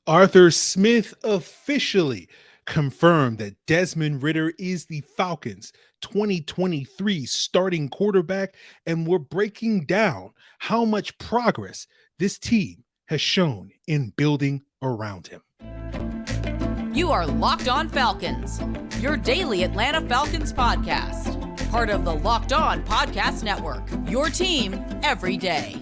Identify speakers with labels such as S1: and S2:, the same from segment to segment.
S1: Arthur Smith officially confirmed that Desmond Ridder is the Falcons' 2023 starting quarterback, and we're breaking down how much progress this team has shown in building around him.
S2: You are Locked On Falcons, your daily Atlanta Falcons podcast. Part of the Locked On Podcast Network, your team every day.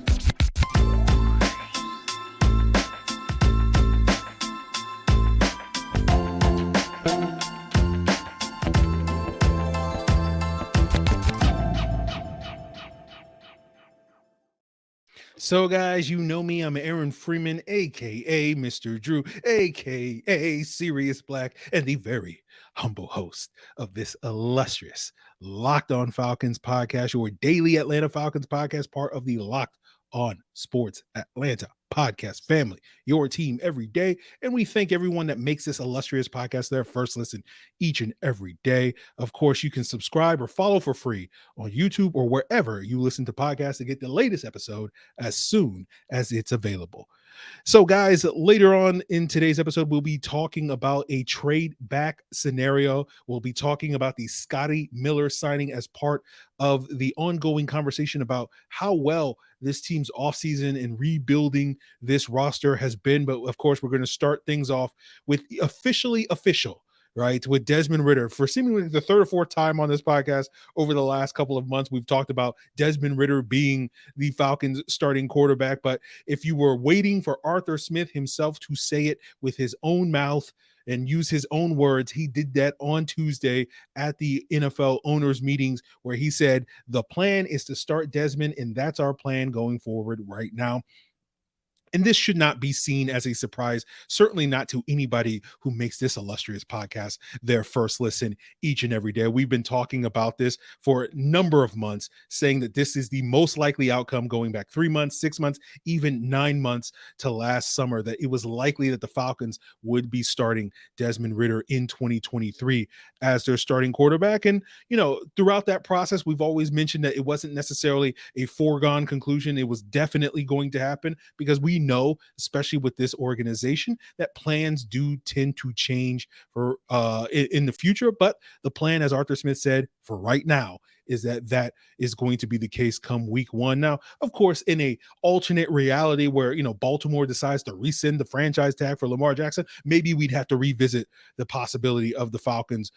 S1: So, guys, you know me. I'm Aaron Freeman, a.k.a. Mr. Drew, a.k.a. Sirius Black, and the very humble host of this illustrious Locked On Falcons podcast, your daily Atlanta Falcons podcast, part of the Locked On Sports Atlanta podcast family, your team every day. And we thank everyone that makes this illustrious podcast their first listen each and every day. Of course, you can subscribe or follow for free on YouTube or wherever you listen to podcasts to get the latest episode as soon as it's available. So, guys, later on in today's episode, we'll be talking about a trade back scenario. We'll be talking about the Scotty Miller signing as part of the ongoing conversation about how well this team's offseason and rebuilding this roster has been. But of course, we're going to start things off with officially official, right? With Desmond Ridder. For seemingly the third or fourth time on this podcast over the last couple of months, we've talked about Desmond Ridder being the Falcons starting quarterback. But if you were waiting for Arthur Smith himself to say it with his own mouth and use his own words, he did that on Tuesday at the NFL owners meetings, where he said the plan is to start Desmond, and that's our plan going forward right now. And this should not be seen as a surprise, certainly not to anybody who makes this illustrious podcast their first listen each and every day. We've been talking about this for a number of months, saying that this is the most likely outcome going back 3 months, 6 months, even 9 months to last summer, that it was likely that the Falcons would be starting Desmond Ridder in 2023 as their starting quarterback. And, you know, throughout that process, we've always mentioned that it wasn't necessarily a foregone conclusion. It was definitely going to happen because we know, especially with this organization, that plans do tend to change for in the future. But the plan, as Arthur Smith said, for right now, is that is going to be the case come week one. Now, of course, in a alternate reality where, you know, Baltimore decides to rescind the franchise tag for Lamar Jackson, maybe we'd have to revisit the possibility of the Falcons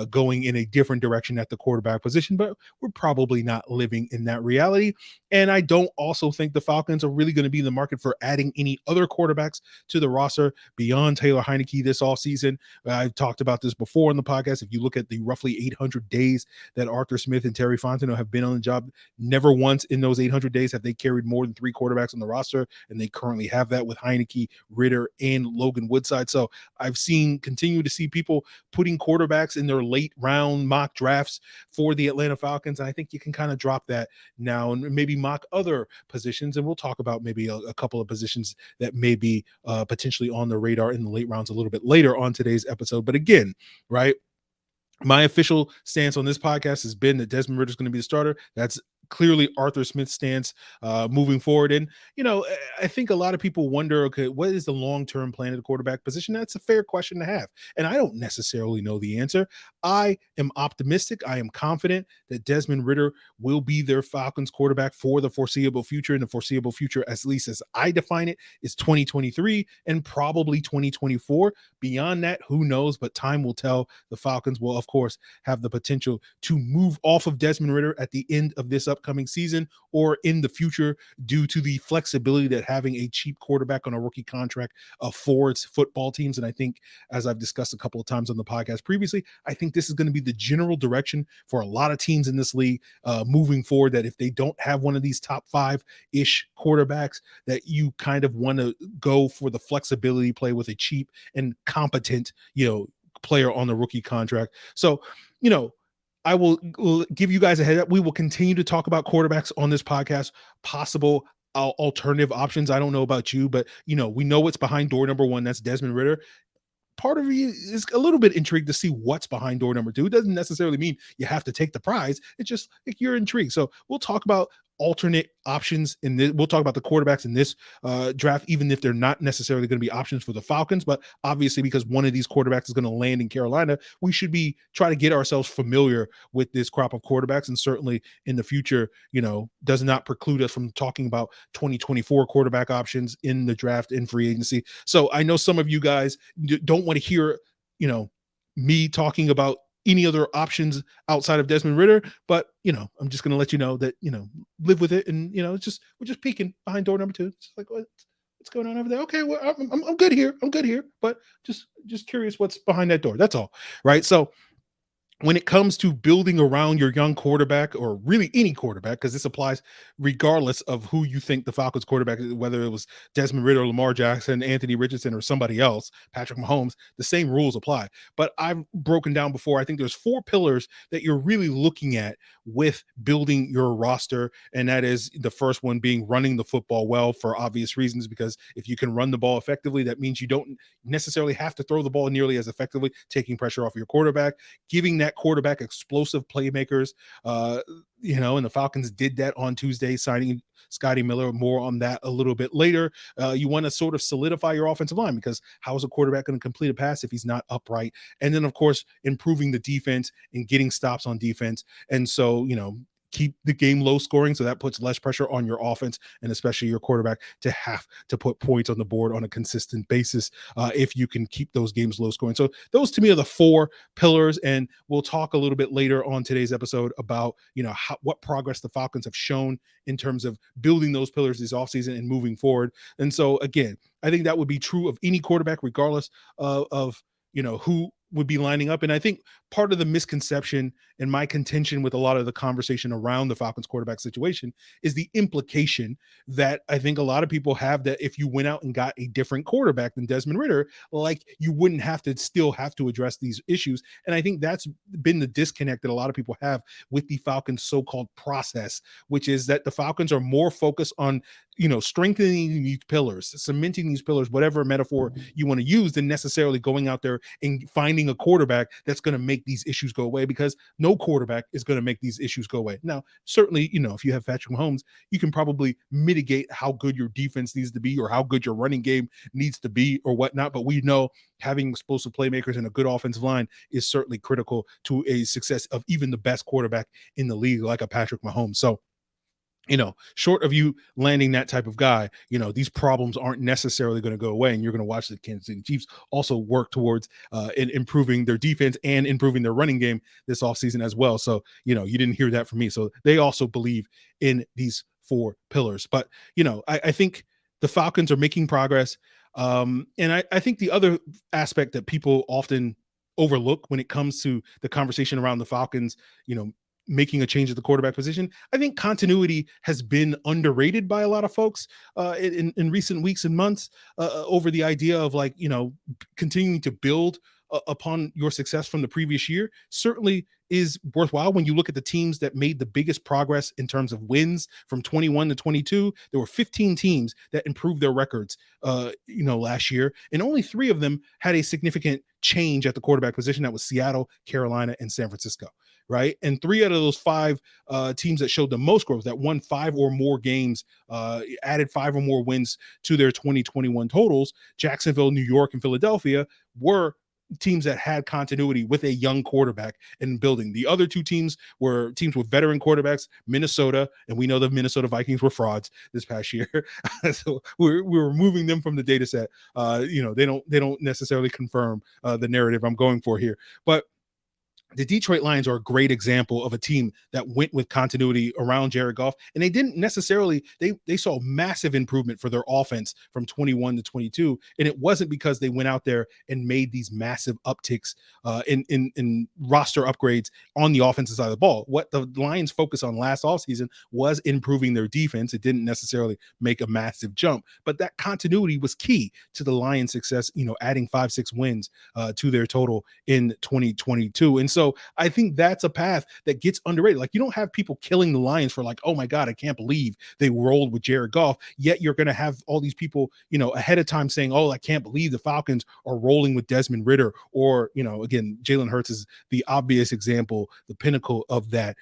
S1: going in a different direction at the quarterback position, but we're probably not living in that reality. And I don't also think the Falcons are really going to be in the market for adding any other quarterbacks to the roster beyond Taylor Heinicke this offseason. I've talked about this before on the podcast. If you look at the roughly 800 days that Arthur Smith and Terry Fontenot have been on the job, never once in those 800 days have they carried more than 3 quarterbacks on the roster, and they currently have that with Heinicke, Ridder, and Logan Woodside. So I've continue to see people putting quarterbacks in their late round mock drafts for the Atlanta Falcons. And I think you can kind of drop that now and maybe mock other positions. And we'll talk about maybe a couple of positions that may be potentially on the radar in the late rounds a little bit later on today's episode. But again, right, my official stance on this podcast has been that Desmond Ridder is going to be the starter. That's clearly Arthur Smith's stance moving forward. And, you know, I think a lot of people wonder, okay, what is the long-term plan at the quarterback position? That's a fair question to have. And I don't necessarily know the answer. I am optimistic. I am confident that Desmond Ridder will be their Falcons quarterback for the foreseeable future. And the foreseeable future, at least as I define it, is 2023 and probably 2024. Beyond that, who knows? But time will tell. The Falcons will, of course, have the potential to move off of Desmond Ridder at the end of this upcoming season or in the future, due to the flexibility that having a cheap quarterback on a rookie contract affords football teams. And I think, as I've discussed a couple of times on the podcast previously, I think this is going to be the general direction for a lot of teams in this league moving forward, that if they don't have one of these top 5-ish quarterbacks, that you kind of want to go for the flexibility play with a cheap and competent, you know, player on the rookie contract. So, you know, I will give you guys a heads up. We will continue to talk about quarterbacks on this podcast, possible alternative options. I don't know about you, but, you know, we know what's behind door number 1. That's Desmond Ridder. Part of you is a little bit intrigued to see what's behind door number 2. It doesn't necessarily mean you have to take the prize. It's just like you're intrigued. So we'll talk about alternate options in this. We'll talk about the quarterbacks in this draft, even if they're not necessarily going to be options for the Falcons. But obviously, because one of these quarterbacks is going to land in Carolina, we should be trying to get ourselves familiar with this crop of quarterbacks. And certainly in the future, does not preclude us from talking about 2024 quarterback options in the draft and free agency. So I know some of you guys don't want to hear, me talking about any other options outside of Desmond Ridder, but I'm just going to let you know that live with it, and we're just peeking behind door number 2. It's like what's going on over there? Okay, well, I'm good here. I'm good here, but just curious what's behind that door. That's all, right? So when it comes to building around your young quarterback, or really any quarterback, because this applies regardless of who you think the Falcons quarterback is, whether it was Desmond Ridder, Lamar Jackson, Anthony Richardson, or somebody else, Patrick Mahomes, the same rules apply. But I've broken down before, I think there's 4 pillars that you're really looking at with building your roster. And that is the first one being running the football well, for obvious reasons, because if you can run the ball effectively, that means you don't necessarily have to throw the ball nearly as effectively, taking pressure off your quarterback, giving that quarterback explosive playmakers. And the Falcons did that on Tuesday, signing Scotty Miller. More on that a little bit later. You want to sort of solidify your offensive line, because how is a quarterback going to complete a pass if he's not upright? And then, of course, improving the defense and getting stops on defense. And so, keep the game low scoring, so that puts less pressure on your offense, and especially your quarterback, to have to put points on the board on a consistent basis if you can keep those games low scoring. So those to me are the 4 pillars, and we'll talk a little bit later on today's episode about what progress the Falcons have shown in terms of building those pillars this offseason and moving forward. And so again, I think that would be true of any quarterback, regardless of who would be lining up. And I think part of the misconception and my contention with a lot of the conversation around the Falcons quarterback situation is the implication that I think a lot of people have, that if you went out and got a different quarterback than Desmond Ridder, like, you wouldn't have to address these issues. And I think that's been the disconnect that a lot of people have with the Falcons so-called process, which is that the Falcons are more focused on strengthening these pillars, cementing these pillars, whatever metaphor you want to use, than necessarily going out there and finding a quarterback that's going to make these issues go away, because no quarterback is going to make these issues go away. Now, certainly, if you have Patrick Mahomes, you can probably mitigate how good your defense needs to be, or how good your running game needs to be, or whatnot. But we know having explosive playmakers and a good offensive line is certainly critical to a success of even the best quarterback in the league, like a Patrick Mahomes. So, short of you landing that type of guy, these problems aren't necessarily going to go away. And you're going to watch the Kansas City Chiefs also work towards improving their defense and improving their running game this offseason as well. So, you didn't hear that from me. So they also believe in these 4 pillars. But, I think the Falcons are making progress. And I think the other aspect that people often overlook when it comes to the conversation around the Falcons, making a change at the quarterback position, I think continuity has been underrated by a lot of folks in recent weeks and months, over the idea of continuing to build upon your success from the previous year. Certainly is worthwhile. When you look at the teams that made the biggest progress in terms of wins from 21 to 22, there were 15 teams that improved their records last year, and only 3 of them had a significant change at the quarterback position. That was Seattle, Carolina, and San Francisco. Right. And 3 out of those 5 teams that showed the most growth, that won 5 or more games, added 5 or more wins to their 2021 totals, Jacksonville, New York, and Philadelphia, were teams that had continuity with a young quarterback and building. The other 2 teams were teams with veteran quarterbacks, Minnesota, and we know the Minnesota Vikings were frauds this past year. So we're removing them from the data set. They don't necessarily confirm the narrative I'm going for here. But the Detroit Lions are a great example of a team that went with continuity around Jared Goff, and they didn't necessarily, they saw massive improvement for their offense from 21 to 22, and it wasn't because they went out there and made these massive upticks in roster upgrades on the offensive side of the ball. What the Lions focused on last offseason was improving their defense. It didn't necessarily make a massive jump, but that continuity was key to the Lions' success, adding 5-6 wins to their total in 2022. And so So I think that's a path that gets underrated. Like, you don't have people killing the Lions for like, oh my God, I can't believe they rolled with Jared Goff. Yet you're going to have all these people, ahead of time saying, oh, I can't believe the Falcons are rolling with Desmond Ridder. Or, again, Jalen Hurts is the obvious example, the pinnacle of that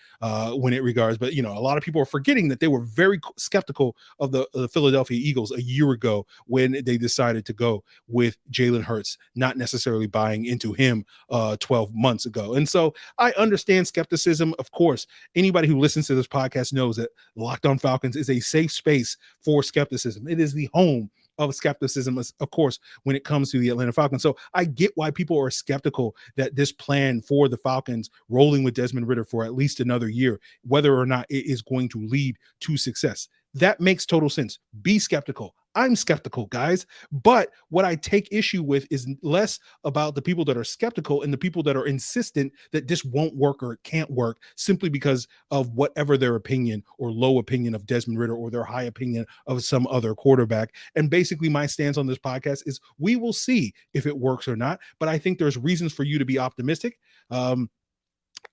S1: when it regards. But, a lot of people are forgetting that they were very skeptical of the Philadelphia Eagles a year ago when they decided to go with Jalen Hurts, not necessarily buying into him 12 months ago. And so I understand skepticism. Of course, anybody who listens to this podcast knows that Locked On Falcons is a safe space for skepticism. It is the home of skepticism, of course, when it comes to the Atlanta Falcons. So I get why people are skeptical that this plan for the Falcons rolling with Desmond Ridder for at least another year, whether or not it is going to lead to success. That makes total sense. Be skeptical. I'm skeptical, guys. But what I take issue with is less about the people that are skeptical and the people that are insistent that this won't work or it can't work simply because of whatever their opinion or low opinion of Desmond Ridder or their high opinion of some other quarterback. And basically my stance on this podcast is we will see if it works or not. But I think there's reasons for you to be optimistic.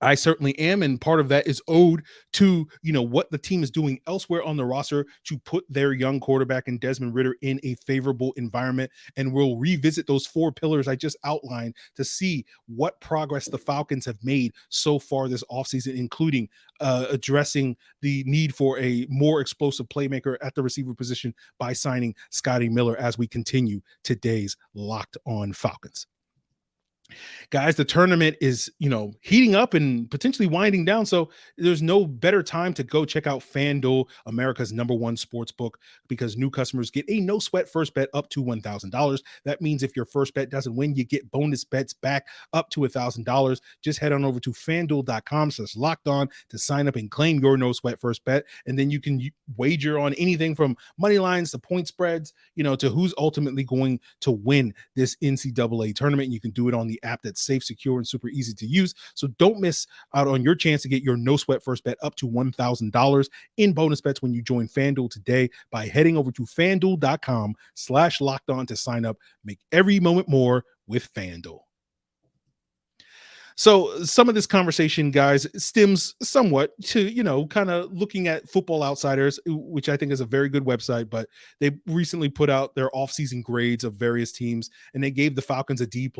S1: I certainly am, and part of that is owed to what the team is doing elsewhere on the roster to put their young quarterback and Desmond Ridder in a favorable environment. And we'll revisit those 4 pillars I just outlined to see what progress the Falcons have made so far this offseason, including addressing the need for a more explosive playmaker at the receiver position by signing Scotty Miller as we continue today's Locked On Falcons. Guys, the tournament is, heating up and potentially winding down. So there's no better time to go check out FanDuel, America's #1 sports book, because new customers get a no sweat first bet up to $1,000. That means if your first bet doesn't win, you get bonus bets back up to $1,000. Just head on over to FanDuel.com/locked-on to sign up and claim your no sweat first bet. And then you can wager on anything from money lines to point spreads, to who's ultimately going to win this NCAA tournament. You can do it on the app that's safe, secure, and super easy to use. So don't miss out on your chance to get your no sweat first bet up to $1,000 in bonus bets when you join FanDuel today by heading over to FanDuel.com/locked-on to sign up. Make every moment more with FanDuel. So some of this conversation, guys, stems somewhat to, kind of looking at Football Outsiders, which I think is a very good website, but they recently put out their offseason grades of various teams, and they gave the Falcons a D+.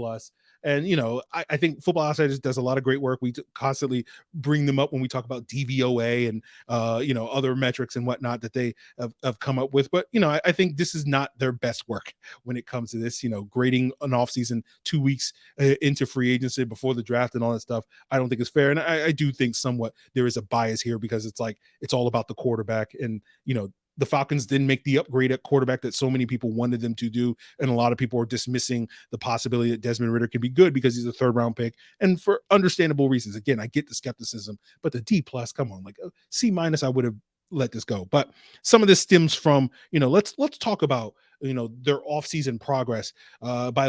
S1: And, I think Football Outsiders does a lot of great work. We constantly bring them up when we talk about DVOA and, other metrics and whatnot that they have come up with. But, I think this is not their best work when it comes to this, grading an offseason 2 weeks into free agency before the draft and all that stuff. I don't think it's fair. And I do think somewhat there is a bias here because it's like, it's all about the quarterback. And, the Falcons didn't make the upgrade at quarterback that so many people wanted them to do. And a lot of people are dismissing the possibility that Desmond Ridder can be good because he's a 3rd round pick. And for understandable reasons. Again, I get the skepticism, but the D+, come on, like a C-, I would have let this go. But some of this stems from, let's talk about, their offseason progress by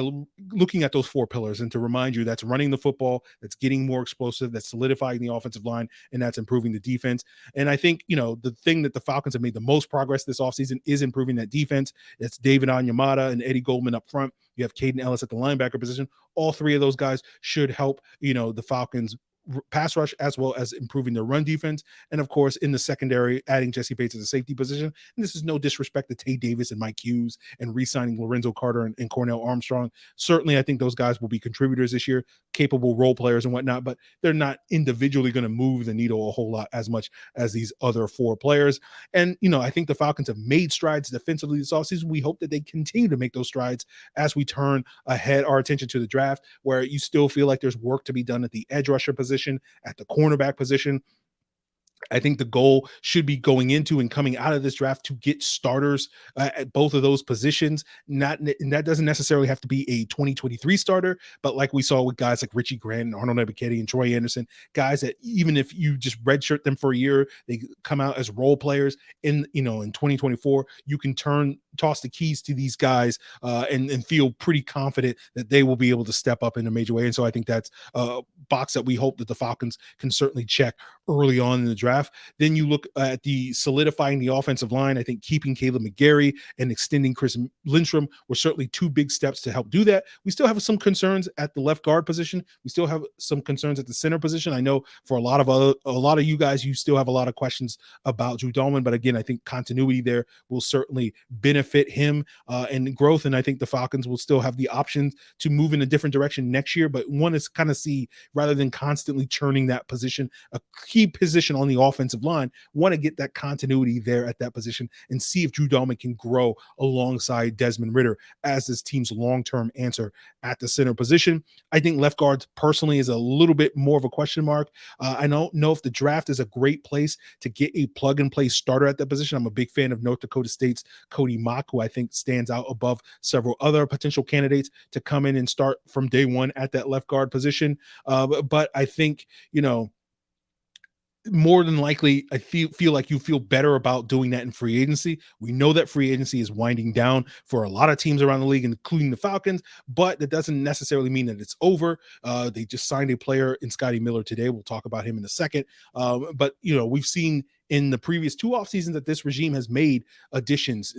S1: looking at those 4 pillars. And to remind you, that's running the football, that's getting more explosive, that's solidifying the offensive line, and that's improving the defense. And I think, the thing that the Falcons have made the most progress this offseason is improving that defense. It's David Onyemata and Eddie Goldman up front. You have Caden Ellis at the linebacker position. All 3 of those guys should help, the Falcons pass rush as well as improving their run defense. And of course, in the secondary, adding Jesse Bates as a safety position. And this is no disrespect to Tay Davis and Mike Hughes and re-signing Lorenzo Carter and Cornell Armstrong. Certainly, I think those guys will be contributors this year, capable role players and whatnot, but they're not individually going to move the needle a whole lot as much as these other 4 players. And, I think the Falcons have made strides defensively this offseason. We hope that they continue to make those strides as we turn our attention to the draft, where you still feel like there's work to be done at the edge rusher position, at the cornerback position. I think the goal should be going into and coming out of this draft to get starters at both of those positions. And that doesn't necessarily have to be a 2023 starter, but like we saw with guys like Richie Grant and Arnold Ebiketie and Troy Anderson, guys that even if you just redshirt them for a year, they come out as role players in 2024, you can toss the keys to these guys and feel pretty confident that they will be able to step up in a major way. And so I think that's a box that we hope that the Falcons can certainly check early on in the draft. Then you look at the solidifying the offensive line. I think keeping Caleb McGarry and extending Chris Lindstrom were certainly two big steps to help do that. We still have some concerns at the left guard position. We still have some concerns at the center position. I know for a lot of you guys, you still have a lot of questions about Drew Dalman, but again, I think continuity there will certainly benefit him and growth. And I think the Falcons will still have the options to move in a different direction next year, but want to kind of see, rather than constantly churning that position, a key position on the offensive line, want to get that continuity there at that position and see if Drew Dalman can grow alongside Desmond Ridder as this team's long-term answer at the center position. I think left guard personally is a little bit more of a question mark. I don't know if the draft is a great place to get a plug-and-play starter at that position. I'm a big fan of North Dakota State's Cody Mock, who I think stands out above several other potential candidates to come in and start from day one at that left guard position. But I think, more than likely, I feel like you feel better about doing that in free agency. We know that free agency is winding down for a lot of teams around the league, including the Falcons, but that doesn't necessarily mean that it's over. They just signed a player in Scotty Miller today. We'll talk about him in a second. But we've seen in the previous two off seasons that this regime has made additions,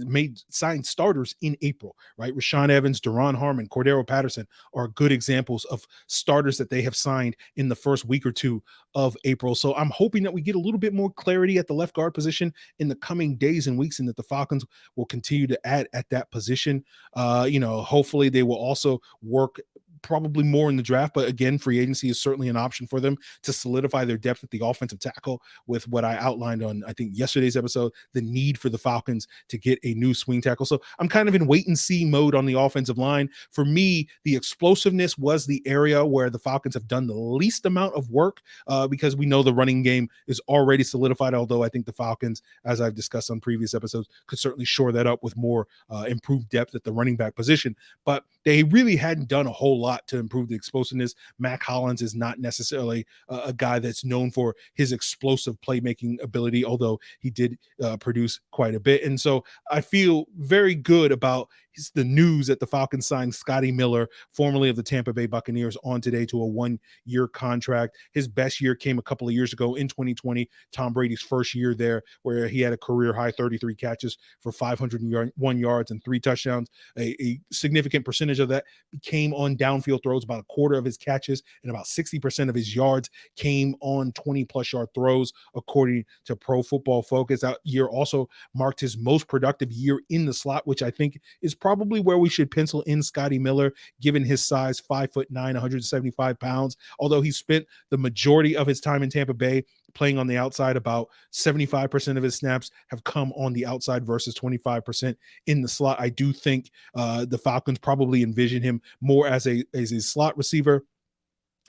S1: signed starters in April, right? Rashaan Evans, Deron Harmon, Cordero Patterson are good examples of starters that they have signed in the first week or two of April. So I'm hoping that we get a little bit more clarity at the left guard position in the coming days and weeks, and that the Falcons will continue to add at that position. Hopefully they will also work probably more in the draft, but again, free agency is certainly an option for them to solidify their depth at the offensive tackle, with what I outlined on, I think, yesterday's episode, the need for the Falcons to get a new swing tackle. So I'm kind of in wait and see mode on the offensive line. For me, the explosiveness was the area where the Falcons have done the least amount of work, because we know the running game is already solidified, although I think the Falcons, as I've discussed on previous episodes, could certainly shore that up with more improved depth at the running back position. But they really hadn't done a whole lot to improve the explosiveness. Mac Hollins is not necessarily a guy that's known for his explosive playmaking ability, although he did produce quite a bit. And so I feel very good about the news that the Falcons signed Scotty Miller, formerly of the Tampa Bay Buccaneers, on today to a 1-year contract. His best year came a couple of years ago in 2020, Tom Brady's first year there, where he had a career high 33 catches for 501 yards and 3 touchdowns. A significant percentage of that came on downfield throws. About a quarter of his catches and about 60% of his yards came on 20-plus yard throws, according to Pro Football Focus. That year also marked his most productive year in the slot, which I think is probably where we should pencil in Scotty Miller, given his size, 5'9", 175 pounds. Although he spent the majority of his time in Tampa Bay playing on the outside, about 75% of his snaps have come on the outside versus 25% in the slot. I do think the Falcons probably envision him more as a slot receiver,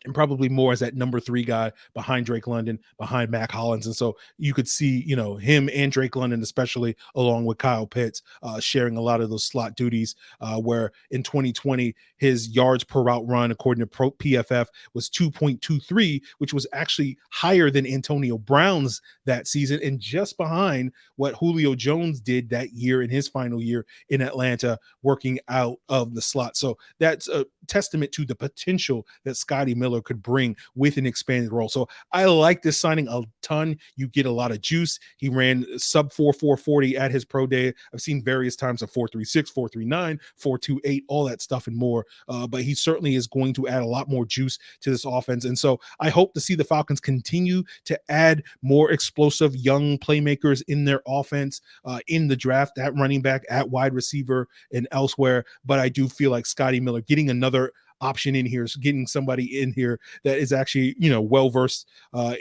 S1: and probably more as that number 3 guy behind Drake London, behind Mac Hollins. And so you could see, him and Drake London, especially along with Kyle Pitts, sharing a lot of those slot duties, where in 2020, his yards per route run, according to PFF, was 2.23, which was actually higher than Antonio Brown's that season, and just behind what Julio Jones did that year in his final year in Atlanta, working out of the slot. So that's a testament to the potential that Scotty Miller could bring with an expanded role. So I like this signing a ton. You get a lot of juice. He ran sub 4.40 at his pro day. I've seen various times of 4.36, 4.39, 4.28, all that stuff and more. But he certainly is going to add a lot more juice to this offense. And so I hope to see the Falcons continue to add more explosive young playmakers in their offense in the draft, at running back, at wide receiver, and elsewhere. But I do feel like Scotty Miller getting another option in here, getting somebody in here that is actually, well versed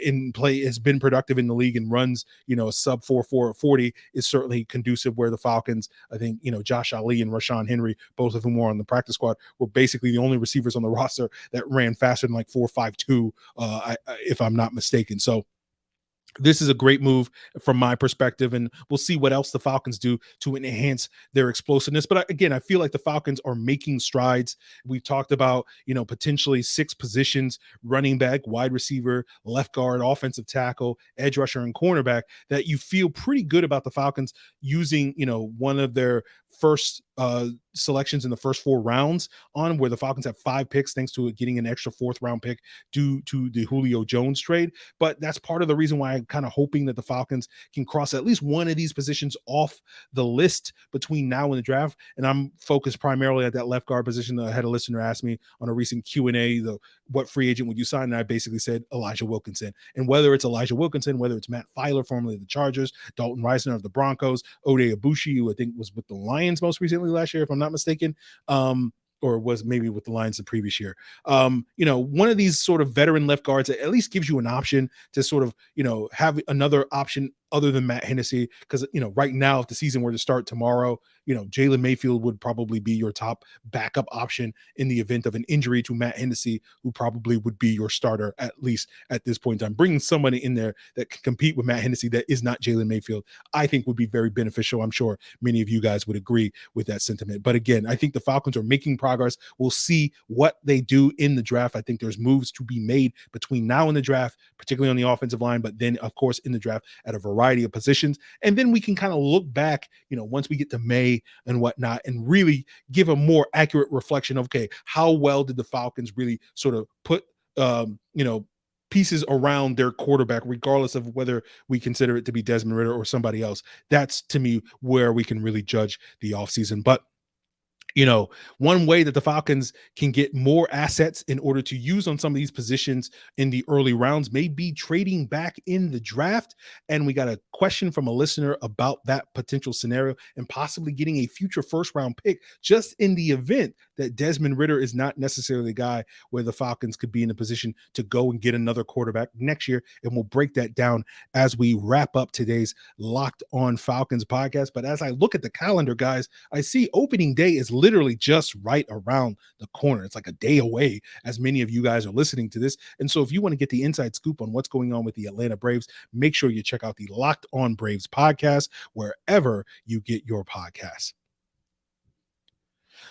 S1: in play, has been productive in the league, and runs, a sub 4.40 is certainly conducive, where the Falcons, I think, Josh Ali and Rashawn Henry, both of whom were on the practice squad, were basically the only receivers on the roster that ran faster than like 4.52, if I'm not mistaken. So this is a great move from my perspective, and we'll see what else the Falcons do to enhance their explosiveness. But again, I feel like the Falcons are making strides. We've talked about, potentially 6 positions: running back, wide receiver, left guard, offensive tackle, edge rusher, and cornerback, that you feel pretty good about the Falcons using, one of their first selections in the first 4 rounds on, where the Falcons have 5 picks thanks to it getting an extra 4th round pick due to the Julio Jones trade. But that's part of the reason why I'm kind of hoping that the Falcons can cross at least one of these positions off the list between now and the draft. And I'm focused primarily at that left guard position. I had a listener ask me on a recent Q&A, what free agent would you sign? And I basically said Elijah Wilkinson. And whether it's Elijah Wilkinson, whether it's Matt Filer, formerly of the Chargers, Dalton Reisner of the Broncos, Ode Abushi, who I think was with the Lions most recently last year, if I'm not mistaken, or was maybe with the Lions the previous year. One of these sort of veteran left guards at least gives you an option to sort of, have another option other than Matt Hennessy. Because, right now, if the season were to start tomorrow, Jalen Mayfield would probably be your top backup option in the event of an injury to Matt Hennessy, who probably would be your starter, at least at this point in time. Bringing somebody in there that can compete with Matt Hennessy that is not Jalen Mayfield, I think would be very beneficial. I'm sure many of you guys would agree with that sentiment. But again, I think the Falcons are making progress. We'll see what they do in the draft. I think there's moves to be made between now and the draft, particularly on the offensive line, but then, of course, in the draft at a variety of positions. And then we can kind of look back, once we get to May and whatnot, and really give a more accurate reflection of, okay, how well did the Falcons really sort of put, pieces around their quarterback, regardless of whether we consider it to be Desmond Ridder or somebody else. That's, to me, where we can really judge the offseason. But one way that the Falcons can get more assets in order to use on some of these positions in the early rounds may be trading back in the draft. And we got a question from a listener about that potential scenario and possibly getting a future first round pick just in the event that Desmond Ridder is not necessarily the guy where the Falcons could be in a position to go and get another quarterback next year. And we'll break that down as we wrap up today's Locked On Falcons podcast. But as I look at the calendar, guys, I see opening day is literally just right around the corner. It's like a day away, as many of you guys are listening to this. And so if you want to get the inside scoop on what's going on with the Atlanta Braves, make sure you check out the Locked On Braves podcast wherever you get your podcasts.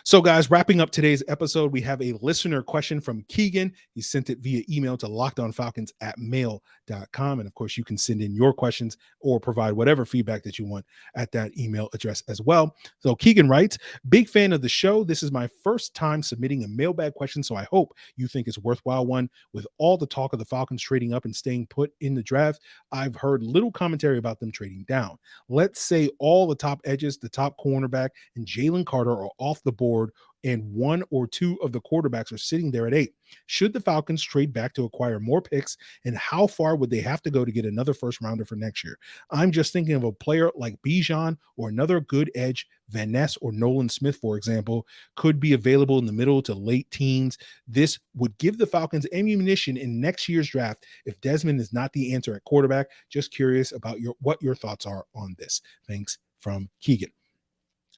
S1: So, guys, wrapping up today's episode, we have a listener question from Keegan. He sent it via email to lockedonfalcons@mail.com. And of course, you can send in your questions or provide whatever feedback that you want at that email address as well. So Keegan writes, big fan of the show. This is my first time submitting a mailbag question, so I hope you think it's a worthwhile one. With all the talk of the Falcons trading up and staying put in the draft, I've heard little commentary about them trading down. Let's say all the top edges, the top cornerback, and Jalen Carter are off the board, and 1 or 2 of the quarterbacks are sitting there at 8. Should the Falcons trade back to acquire more picks, and how far would they have to go to get another first rounder for next year? I'm just thinking of a player like Bijan or another good edge, Van Ness or Nolan Smith, for example, could be available in the middle to late teens. This would give the Falcons ammunition in next year's draft if Desmond is not the answer at quarterback. Just curious about what your thoughts are on this. Thanks, from Keegan.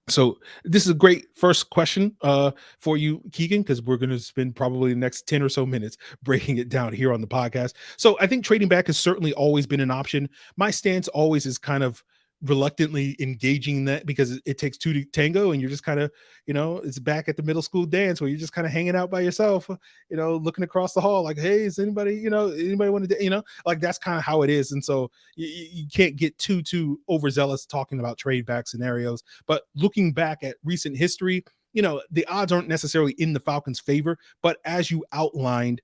S1: So this is a great first question for you, Keegan, because we're going to spend probably the next 10 or so minutes breaking it down here on the podcast. So I think trading back has certainly always been an option. My stance always is kind of reluctantly engaging in that because it takes 2 to tango, and you're just kind of, it's back at the middle school dance where you're just kind of hanging out by yourself, looking across the hall like, hey, is anybody want to, like that's kind of how it is. And so you can't get too overzealous talking about trade back scenarios. But looking back at recent history, the odds aren't necessarily in the Falcons' favor, but as you outlined,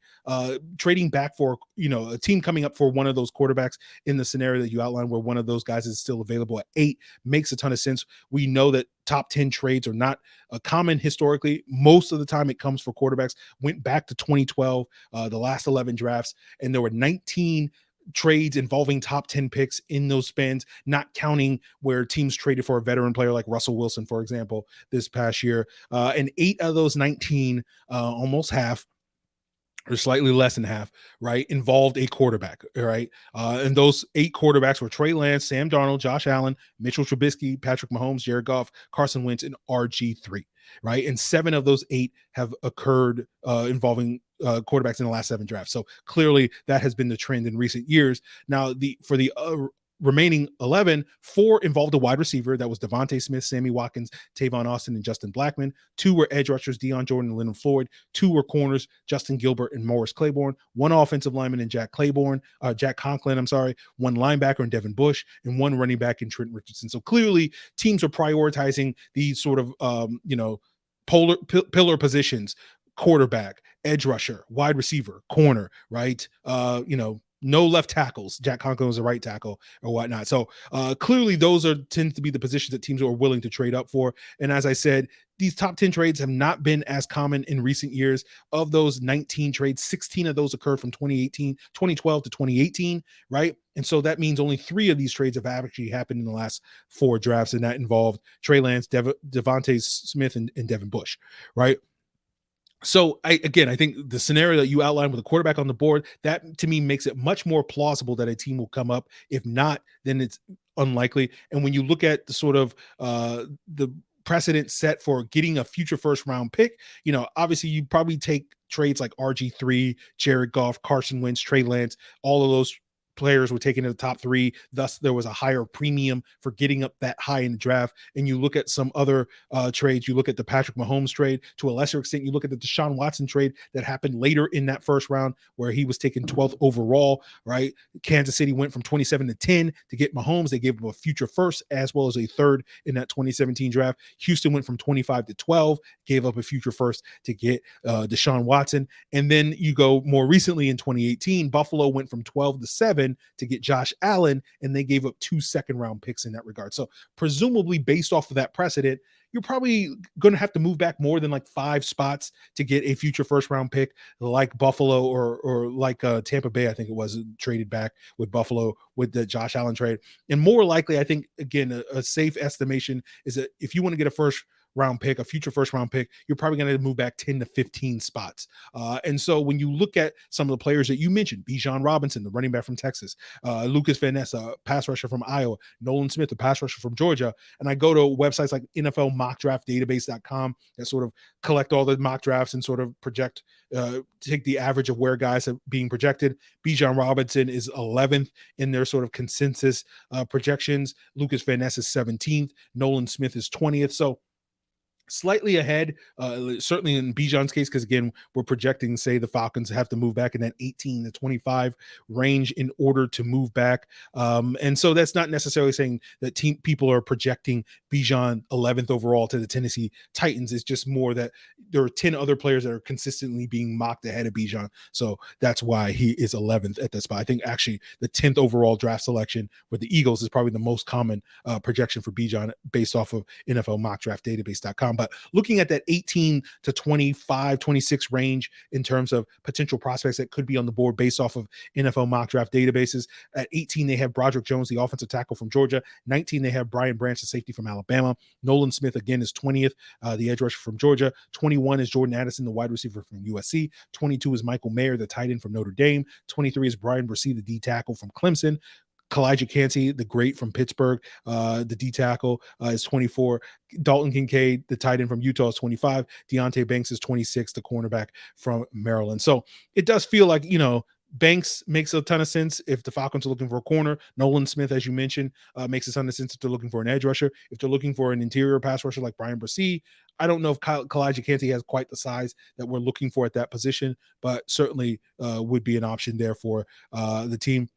S1: trading back for, a team coming up for one of those quarterbacks in the scenario that you outlined where one of those guys is still available at 8 makes a ton of sense. We know that top 10 trades are not common historically. Most of the time it comes for quarterbacks. Went back to 2012, the last 11 drafts, and there were 19 trades involving top 10 picks in those spans, not counting where teams traded for a veteran player like Russell Wilson, for example, this past year. And 8 of those 19, almost half, or slightly less than half, right, involved a quarterback, right? And those 8 quarterbacks were Trey Lance, Sam Darnold, Josh Allen, Mitchell Trubisky, Patrick Mahomes, Jared Goff, Carson Wentz, and RG3, right? And 7 of those 8 have occurred involving quarterbacks in the last 7 drafts. So clearly that has been the trend in recent years. Now, for the remaining 11, 4 involved a wide receiver. That was Devontae Smith, Sammy Watkins, Tavon Austin, and Justin Blackmon. 2 were edge rushers, Deion Jordan and Leonard Floyd. 2 were corners, Justin Gilbert and Morris Claiborne. 1 offensive lineman in Jack Conklin, 1 linebacker in Devin Bush, and 1 running back in Trent Richardson. So clearly teams are prioritizing these sort of, pillar positions: quarterback, edge rusher, wide receiver, corner, right? No left tackles. Jack Conklin was a right tackle or whatnot. So clearly those tend to be the positions that teams are willing to trade up for. And as I said, these top 10 trades have not been as common in recent years. Of those 19 trades, 16 of those occurred from 2012 to 2018, right? And so that means only 3 of these trades have actually happened in the last 4 drafts, and that involved Trey Lance, Devontae Smith, and Devin Bush, right? So I think the scenario that you outlined with a quarterback on the board, that to me makes it much more plausible that a team will come up. If not, then it's unlikely. And when you look at the sort of the precedent set for getting a future first round pick, obviously you probably take trades like RG3, Jared Goff, Carson Wentz, Trey Lance, all of those players were taken in the top 3. Thus, there was a higher premium for getting up that high in the draft. And you look at some other trades. You look at the Patrick Mahomes trade. To a lesser extent, you look at the Deshaun Watson trade that happened later in that first round, where he was taken 12th overall, right? Kansas City went from 27 to 10 to get Mahomes. They gave him a future first as well as a third in that 2017 draft. Houston went from 25 to 12, gave up a future first to get Deshaun Watson. And then you go more recently in 2018, Buffalo went from 12 to 7 to get Josh Allen, and they gave up 2 second-round picks in that regard. So presumably based off of that precedent, you're probably going to have to move back more than like 5 spots to get a future first-round pick like Buffalo or like Tampa Bay, I think it was, traded back with Buffalo with the Josh Allen trade. And more likely, I think, again, a safe estimation is that if you want to get a future first round pick, you're probably going to move back 10 to 15 spots. And so when you look at some of the players that you mentioned, Bijan Robinson, the running back from Texas, Lucas Van Ness, a pass rusher from Iowa, Nolan Smith, a pass rusher from Georgia, and I go to websites like NFLmockdraftdatabase.com that sort of collect all the mock drafts and sort of project, take the average of where guys are being projected. Bijan Robinson is 11th in their sort of consensus projections. Lucas Van Ness is 17th. Nolan Smith is 20th. So slightly ahead, certainly in Bijan's case, because again, we're projecting, say, the Falcons have to move back in that 18 to 25 range in order to move back. And so that's not necessarily saying that people are projecting Bijan 11th overall to the Tennessee Titans. It's just more that there are 10 other players that are consistently being mocked ahead of Bijan. So that's why he is 11th at that spot. I think actually the 10th overall draft selection with the Eagles is probably the most common projection for Bijan based off of NFLmockdraftdatabase.com. But looking at that 18 to 25, 26 range in terms of potential prospects that could be on the board based off of NFL mock draft databases. At 18, they have Broderick Jones, the offensive tackle from Georgia. 19, they have Brian Branch, the safety from Alabama. Nolan Smith, again, is 20th, the edge rusher from Georgia. 21 is Jordan Addison, the wide receiver from USC. 22 is Michael Mayer, the tight end from Notre Dame. 23 is Brian Bresee, the D tackle from Clemson. Kalijah Kancey, the great from Pittsburgh, the D tackle, is 24. Dalton Kincaid, the tight end from Utah, is 25. Deonte Banks is 26, the cornerback from Maryland. So it does feel like, Banks makes a ton of sense if the Falcons are looking for a corner. Nolan Smith, as you mentioned, makes a ton of sense if they're looking for an edge rusher. If they're looking for an interior pass rusher like Brian Bresee, I don't know if Kalijah Kancey has quite the size that we're looking for at that position, but certainly would be an option there for the team.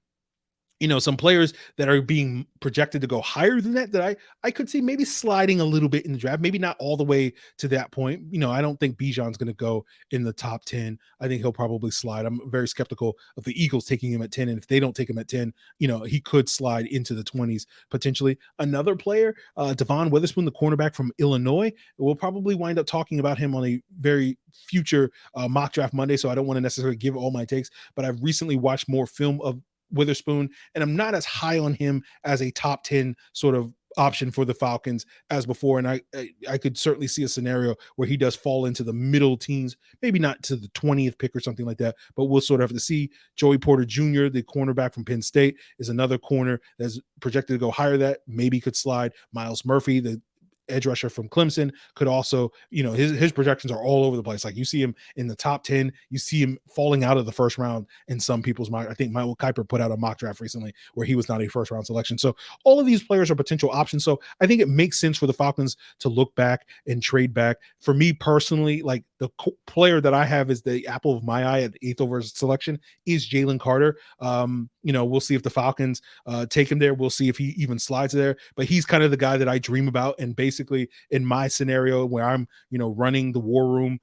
S1: Some players that are being projected to go higher than that I could see maybe sliding a little bit in the draft, maybe not all the way to that point. I don't think Bijan's going to go in the top 10. I think he'll probably slide. I'm very skeptical of the Eagles taking him at 10. And if they don't take him at 10, he could slide into the 20s potentially. Another player, Devon Witherspoon, the cornerback from Illinois, we'll probably wind up talking about him on a very future mock draft Monday. So I don't want to necessarily give all my takes, but I've recently watched more film of Witherspoon, and I'm not as high on him as a top 10 sort of option for the Falcons as before. And I could certainly see a scenario where he does fall into the middle teens, maybe not to the 20th pick or something like that, but we'll sort of have to see. Joey Porter Jr., the cornerback from Penn State, is another corner that's projected to go higher that maybe could slide. Miles Murphy, the edge rusher from Clemson, could also, his projections are all over the place. Like you see him in the top 10, you see him falling out of the first round in some people's mock. I think Michael Kiper put out a mock draft recently where he was not a first round selection. So all of these players are potential options. So I think it makes sense for the Falcons to look back and trade back. For me personally, like the player that I have is the apple of my eye at the 8th overall selection is Jalen Carter. We'll see if the Falcons take him there. We'll see if he even slides there, but he's kind of the guy that I dream about. And basically in my scenario where I'm, running the war room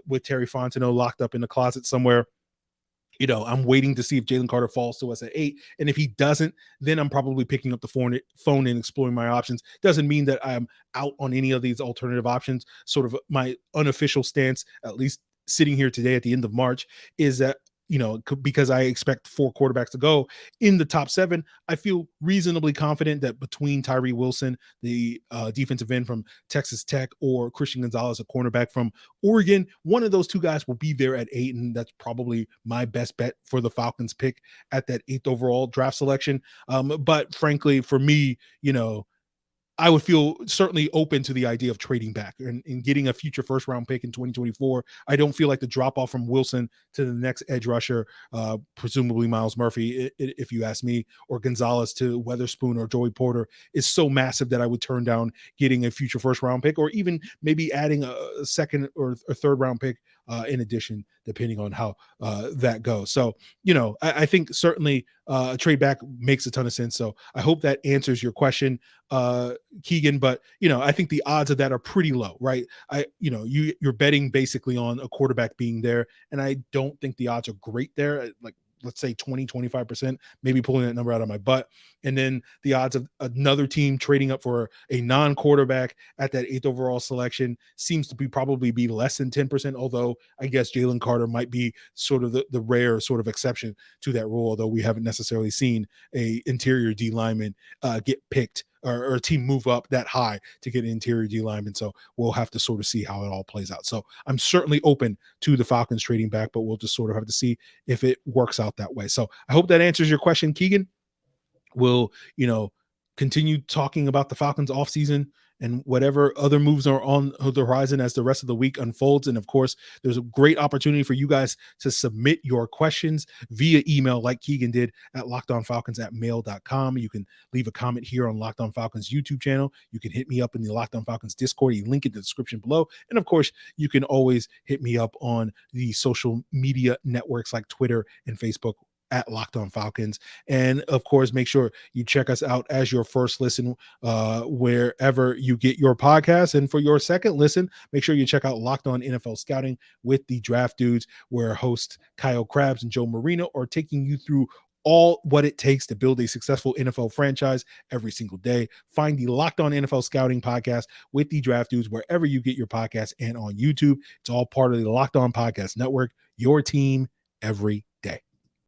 S1: with Terry Fontenot locked up in the closet somewhere, I'm waiting to see if Jalen Carter falls to us at 8. And if he doesn't, then I'm probably picking up the phone and exploring my options. Doesn't mean that I'm out on any of these alternative options. Sort of my unofficial stance, at least sitting here today at the end of March, is that, because I expect 4 quarterbacks to go in the top 7, I feel reasonably confident that between Tyree Wilson, the defensive end from Texas Tech, or Christian Gonzalez, a cornerback from Oregon, one of those 2 guys will be there at 8, and that's probably my best bet for the Falcons pick at that 8th overall draft selection. But frankly, for me, I would feel certainly open to the idea of trading back and getting a future first round pick in 2024. I don't feel like the drop off from Wilson to the next edge rusher, presumably Miles Murphy, if you ask me, or Gonzalez to Weatherspoon or Joey Porter, is so massive that I would turn down getting a future first round pick, or even maybe adding a second or a third round pick in addition, depending on how that goes. So, I think certainly a trade back makes a ton of sense. So I hope that answers your question, Keegan. But, I think the odds of that are pretty low, right? You're betting basically on a quarterback being there. And I don't think the odds are great there. Like, let's say 20-25%, maybe pulling that number out of my butt. And then the odds of another team trading up for a non-quarterback at that 8th overall selection seems to probably be less than 10%, although I guess Jalen Carter might be sort of the rare sort of exception to that rule, although we haven't necessarily seen a interior D lineman get picked or a team move up that high to get an interior D lineman. So we'll have to sort of see how it all plays out. So I'm certainly open to the Falcons trading back, but we'll just sort of have to see if it works out that way. So I hope that answers your question, Keegan. We'll, continue talking about the Falcons offseason and whatever other moves are on the horizon as the rest of the week unfolds. And of course, there's a great opportunity for you guys to submit your questions via email like Keegan did at lockedonfalcons@mail.com. You can leave a comment here on Locked On Falcons YouTube channel. You can hit me up in the Locked On Falcons Discord. You link in the description below. And of course, you can always hit me up on the social media networks like Twitter and Facebook at Locked On Falcons. And of course, make sure you check us out as your first listen wherever you get your podcast. And for your second listen, make sure you check out Locked On NFL Scouting with the Draft Dudes, where hosts Kyle Krabs and Joe Marino are taking you through all what it takes to build a successful NFL franchise every single day. Find the Locked On NFL Scouting podcast with the Draft Dudes wherever you get your podcast and on YouTube. It's all part of the Locked On Podcast Network, your team every